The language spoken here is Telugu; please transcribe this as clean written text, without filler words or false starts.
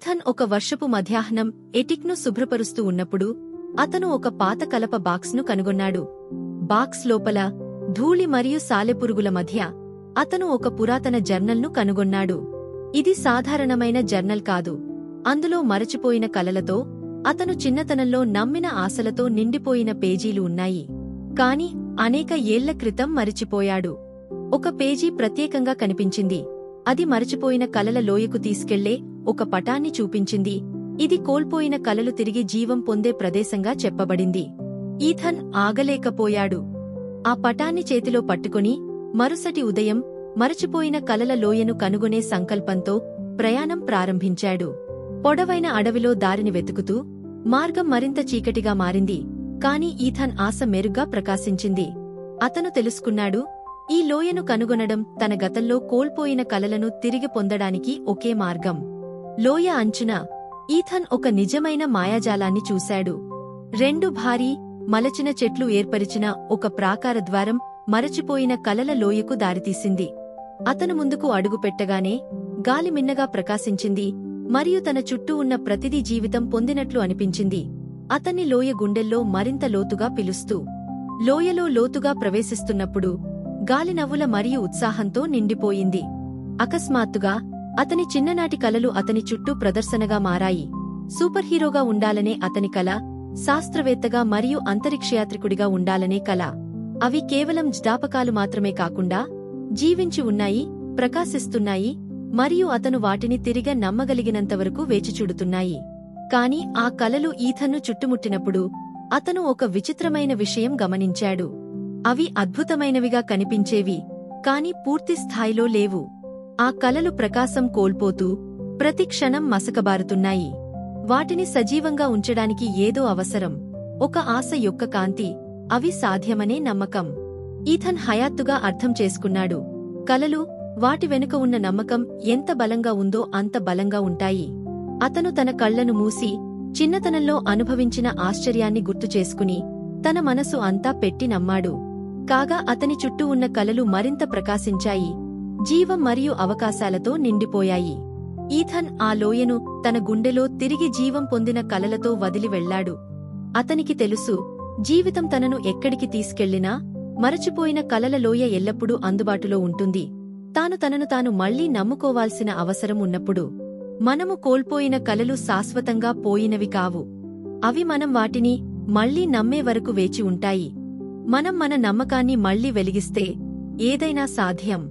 ఈథన్ ఒక వర్షపు మధ్యాహ్నం ఎటిక్ను శుభ్రపరుస్తూ ఉన్నప్పుడు అతను ఒక పాత కలప బాక్స్ను కనుగొన్నాడు. బాక్స్ లోపల ధూళి మరియు సాలెపురుగుల మధ్య అతను ఒక పురాతన జర్నల్ను కనుగొన్నాడు. ఇది సాధారణమైన జర్నల్ కాదు. అందులో మరచిపోయిన కలలతో, అతను చిన్నతనంలో నమ్మిన ఆశలతో నిండిపోయిన పేజీలు ఉన్నాయి. కాని అనేక ఏళ్ల క్రితం మరిచిపోయాడు. ఒక పేజీ ప్రత్యేకంగా కనిపించింది. అది మరచిపోయిన కలల లోయకు తీసుకెళ్లే ఒక పటాన్ని చూపించింది. ఇది కోల్పోయిన కలలు తిరిగి జీవం పొందే ప్రదేశంగా చెప్పబడింది. ఈథన్ ఆగలేకపోయాడు. ఆ పటాన్ని చేతిలో పట్టుకుని మరుసటి ఉదయం మరచిపోయిన కలల లోయను కనుగొనే సంకల్పంతో ప్రయాణం ప్రారంభించాడు. పొడవైన అడవిలో దారిని వెతుకుతూ మార్గం మరింత చీకటిగా మారింది. కాని ఈథన్ ఆశ మెరుగ్గా ప్రకాశించింది. అతను తెలుసుకున్నాడు, ఈ లోయను కనుగొనడం తన గతంలో కోల్పోయిన కలలను తిరిగి పొందడానికి ఒకే మార్గం. లోయ అంచున ఈథన్ ఒక నిజమైన మాయాజాలాన్ని చూశాడు. 2 భారీ మలచిన చెట్లు ఏర్పరిచిన ఒక ప్రాకార ద్వారం మరచిపోయిన కలల లోయకు దారితీసింది. అతను ముందుకు అడుగుపెట్టగానే గాలి మిన్నగా ప్రకాశించింది మరియు తన చుట్టూ ఉన్న ప్రతిదీ జీవితం పొందినట్లు అనిపించింది. అతన్ని లోయ గుండెల్లో మరింత లోతుగా పిలుస్తూ, లోయలో లోతుగా ప్రవేశిస్తున్నప్పుడు గాలి నవ్వుల మరియు ఉత్సాహంతో నిండిపోయింది. అకస్మాత్తుగా అతని చిన్ననాటి కలలు అతని చుట్టూ ప్రదర్శనగా మారాయి. సూపర్ హీరోగా ఉండాలనే అతని కల, శాస్త్రవేత్తగా మరియు అంతరిక్షయాత్రికుడిగా ఉండాలనే కల. అవి కేవలం జ్ఞాపకాలు మాత్రమే కాకుండా జీవించి ఉన్నాయి, ప్రకాశిస్తున్నాయి మరియు అతను వాటిని తిరిగి నమ్మగలిగినంతవరకు వేచిచూడుతున్నాయి. కాని ఆ కలలు ఈథన్ను చుట్టుముట్టినప్పుడు అతను ఒక విచిత్రమైన విషయం గమనించాడు. అవి అద్భుతమైనవిగా కనిపించేవి, కాని పూర్తి స్థాయిలో లేవు. ఆ కలలు ప్రకాశం కోల్పోతూ ప్రతి క్షణం మసకబారుతున్నాయి. వాటిని సజీవంగా ఉంచడానికి ఏదో అవసరం, ఒక ఆశ యొక్క కాంతి, అవి సాధ్యమనే నమ్మకం. ఈథన్ హఠాత్తుగా అర్థం చేసుకున్నాడు, కలలు, వాటి వెనుక ఉన్న నమ్మకం ఎంత బలంగా ఉందో అంత బలంగా ఉంటాయి. అతను తన కళ్లను మూసి చిన్నతనంలో అనుభవించిన ఆశ్చర్యాన్ని గుర్తుచేసుకుని తన మనసు అంతా పెట్టి నమ్మాడు. కాగా అతని చుట్టూ ఉన్న కలలు మరింత ప్రకాశించాయి, జీవం మరియు అవకాశాలతో నిండిపోయాయి. ఈథన్ ఆ లోయను తన గుండెలో తిరిగి జీవం పొందిన కలలతో వదిలి వెళ్లాడు. అతనికి తెలుసు, జీవితం తనను ఎక్కడికి తీసుకెళ్లినా మరచిపోయిన కలల లోయ ఎల్లప్పుడూ అందుబాటులో ఉంటుంది. తనను తాను మళ్లీ నమ్ముకోవాల్సిన అవసరం ఉన్నప్పుడు. మనము కోల్పోయిన కలలు శాశ్వతంగా పోయినవి కావు. అవి మనం వాటిని మళ్లీ నమ్మే వరకు వేచి ఉంటాయి. మనం మన నమ్మకాన్ని మళ్లీ వెలిగిస్తే ఏదైనా సాధ్యం.